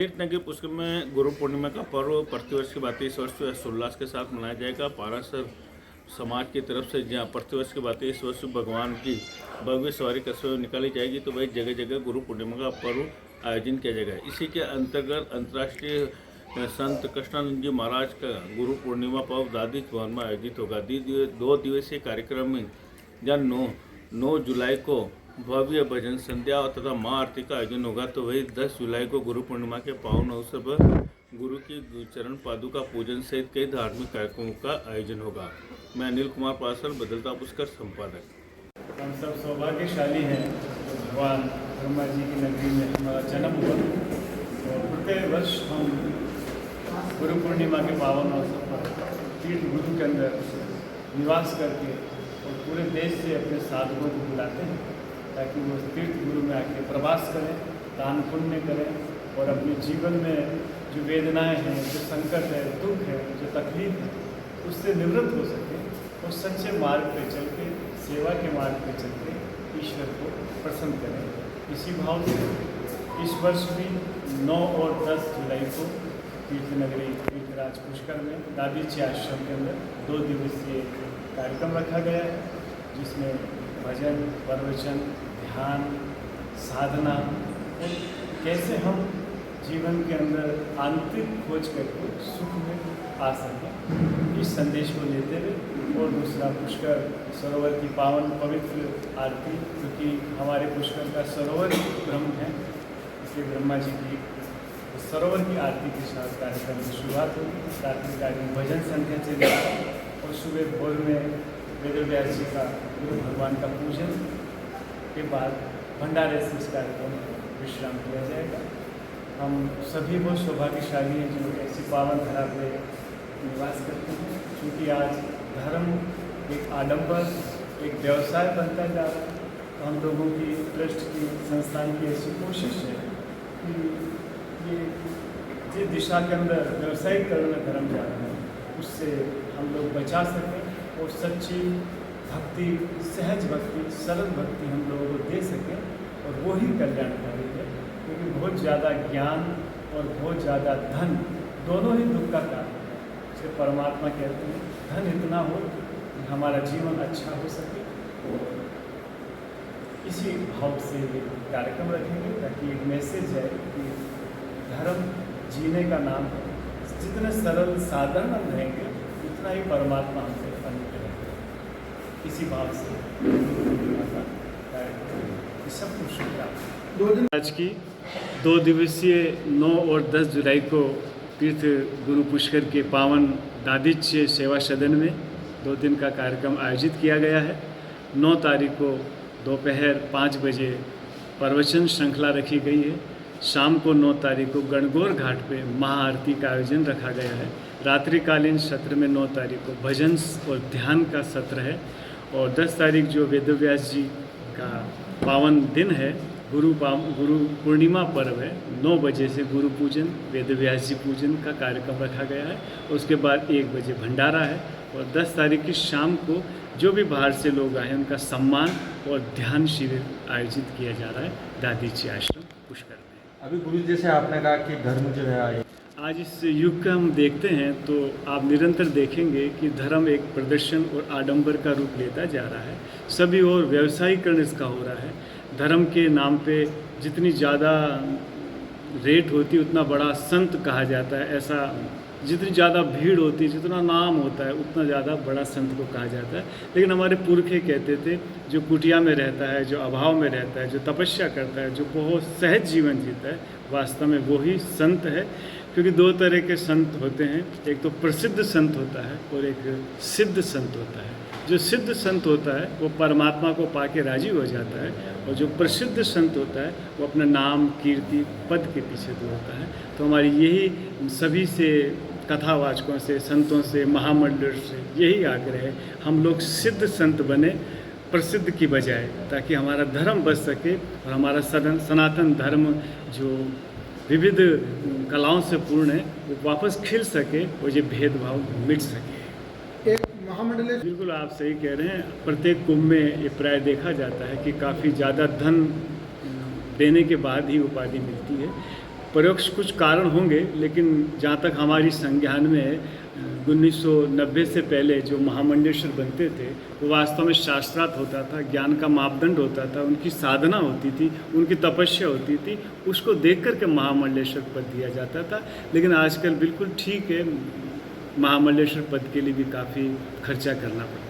तीर्थनगरी पुष्कर में गुरु पूर्णिमा का पर्व प्रतिवर्ष की बात इस वर्ष हर्षोल्लास के साथ मनाया जाएगा। पारासर समाज की तरफ से जहाँ प्रतिवर्ष की बात इस वर्ष भगवान की भव्य सवारी करते हुए निकाली जाएगी, तो वही जगह जगह गुरु पूर्णिमा का पर्व आयोजन किया जाएगा। इसी के अंतर्गत अंतर्राष्ट्रीय संत कृष्णानंद जी महाराज का गुरु पूर्णिमा पर्व दादी भवन में आयोजित होगा। 2 दिवसीय कार्यक्रम में जहाँ 9 जुलाई को भव्य भजन संध्या तथा माँ आरती का आयोजन होगा, तो वही 10 जुलाई को गुरु पूर्णिमा के पावन अवसर पर गुरु की चरण पादुका पूजन सहित कई धार्मिक कार्यक्रमों का आयोजन होगा। मैं अनिल कुमार पासर, बदलता पुष्कर संपादक। हम सब सौभाग्यशाली हैं तो भगवान ब्रह्मा जी की नगरी में हमारा जन्म हुआ और प्रत्येक वर्ष हम गुरु पूर्णिमा के पावन अवसर पर तीर्थ गुरु के अंदर निवास करके और पूरे देश से अपने साधकों को बुलाते हैं ताकि वो तीर्थ गुरु में आके प्रवास करें, दान पुण्य करें और अपने जीवन में जो वेदनाएं हैं, जो संकट है, दुख है, जो तकलीफ है, उससे निवृत्त हो सके और सच्चे मार्ग पे चल के, सेवा के मार्ग पे चल के ईश्वर को प्रसन्न करें। इसी भाव से इस वर्ष भी 9 और 10 जुलाई को तीर्थनगरी तीर्थराज पुष्कर में दादी जी आश्रम के अंदर 2 दिवसीय कार्यक्रम रखा गया है, जिसमें भजन, प्रवचन, ध्यान, साधना और कैसे हम जीवन के अंदर आंतरिक खोज करके सुख में आ सकें, इस संदेश को लेते हुए। और दूसरा पुष्कर सरोवर की पावन पवित्र आरती, क्योंकि हमारे पुष्कर का सरोवर ब्रह्म है, इसलिए ब्रह्मा जी की सरोवर की आरती के साथ कार्यक्रम की शुरुआत होगी। रात्रि कार्यक्रम भजन संध्या चलेगा और सुबह भोर में वेदव्यास जी का गुरु भगवान का पूजन के बाद भंडारे से इस कार्यक्रम को विश्राम किया जाएगा। हम सभी वो सौभाग्यशाली हैं जो ऐसी पावन धरा पे निवास करते हैं, क्योंकि आज धर्म एक आडंबर, एक व्यवसाय बनता जा रहा है। तो हम लोगों की ट्रस्ट की, संस्थान की ऐसी कोशिश है कि ये दिशा के अंदर व्यवसायीकरण में धर्म जा रहा है, उससे हम लोग बचा सकें और सच्ची भक्ति, सहज भक्ति, सरल भक्ति हम लोगों को दे सकें, और वो ही कल्याणकारी है। क्योंकि बहुत ज़्यादा ज्ञान और बहुत ज़्यादा धन दोनों ही दुख का कारण है। इसलिए परमात्मा कहते हैं धन इतना हो कि हमारा जीवन अच्छा हो सके, और इसी भाव से ये कार्यक्रम रखेंगे ताकि एक मैसेज है कि धर्म जीने का नाम है। जितने सरल साधारण हम रहेंगे उतना ही परमात्मा हमसे अनुभव करेंगे। इसी भाव से सबको शुभकामनाएं। आज की 2 दिवसीय 9 और 10 जुलाई को तीर्थ गुरु पुष्कर के पावन दादिच्य सेवा सदन में 2 दिन का कार्यक्रम आयोजित किया गया है। 9 तारीख को दोपहर 5 बजे प्रवचन श्रृंखला रखी गई है। शाम को 9 तारीख को गणगौर घाट पे महाआरती का आयोजन रखा गया है। रात्रिकालीन सत्र में 9 तारीख को भजन और ध्यान का सत्र है, और 10 तारीख जो वेदव्यास जी का पावन दिन है, गुरु पूर्णिमा पर्व है, 9 बजे से गुरु पूजन, वेदव्यास जी पूजन का कार्यक्रम रखा गया है। उसके बाद 1 बजे भंडारा है, और 10 तारीख की शाम को जो भी बाहर से लोग आए उनका सम्मान और ध्यान शिविर आयोजित किया जा रहा है दादी जी आश्रम पुष्कर में। अभी गुरु जैसे आपने कहा कि धर्म जो है आज इस युग का हम देखते हैं तो आप निरंतर देखेंगे कि धर्म एक प्रदर्शन और आडंबर का रूप लेता जा रहा है। सभी और व्यवसायीकरण इसका हो रहा है। धर्म के नाम पे जितनी ज़्यादा रेट होती है उतना बड़ा संत कहा जाता है। ऐसा जितनी ज़्यादा भीड़ होती है, जितना नाम होता है, उतना ज़्यादा बड़ा संत को कहा जाता है। लेकिन हमारे पुरखे कहते थे जो कुटिया में रहता है, जो अभाव में रहता है, जो तपस्या करता है, जो बहुत सहज जीवन जीता है, वास्तव में वही संत है। क्योंकि 2 तरह के संत होते हैं, एक तो प्रसिद्ध संत होता है और एक सिद्ध संत होता है। जो सिद्ध संत होता है वो परमात्मा को पाके राजी हो जाता है, और जो प्रसिद्ध संत होता है वो अपना नाम, कीर्ति, पद के पीछे दौड़ता है। तो हमारी यही सभी से, कथावाचकों से, संतों से, महामंडल से यही आग्रह है, हम लोग सिद्ध संत बने प्रसिद्ध की बजाय, ताकि हमारा धर्म बच सके और हमारा सनातन धर्म जो विविध कलाओं से पूर्ण है वो वापस खिल सके और ये भेदभाव मिट सके। एक महामंडल, बिल्कुल आप सही कह रहे हैं। प्रत्येक कुंभ में ये प्राय देखा जाता है कि काफ़ी ज़्यादा धन देने के बाद ही उपाधि मिलती है। परोक्ष कुछ कारण होंगे, लेकिन जहाँ तक हमारी संज्ञान में है 1990 से पहले जो महामंडलेश्वर बनते थे वो वास्तव में शास्त्रार्थ होता था, ज्ञान का मापदंड होता था, उनकी साधना होती थी, उनकी तपस्या होती थी, उसको देख कर के महामंडलेश्वर पद दिया जाता था। लेकिन आजकल बिल्कुल ठीक है, महामंडलेश्वर पद के लिए भी काफ़ी खर्चा करना पड़ता है।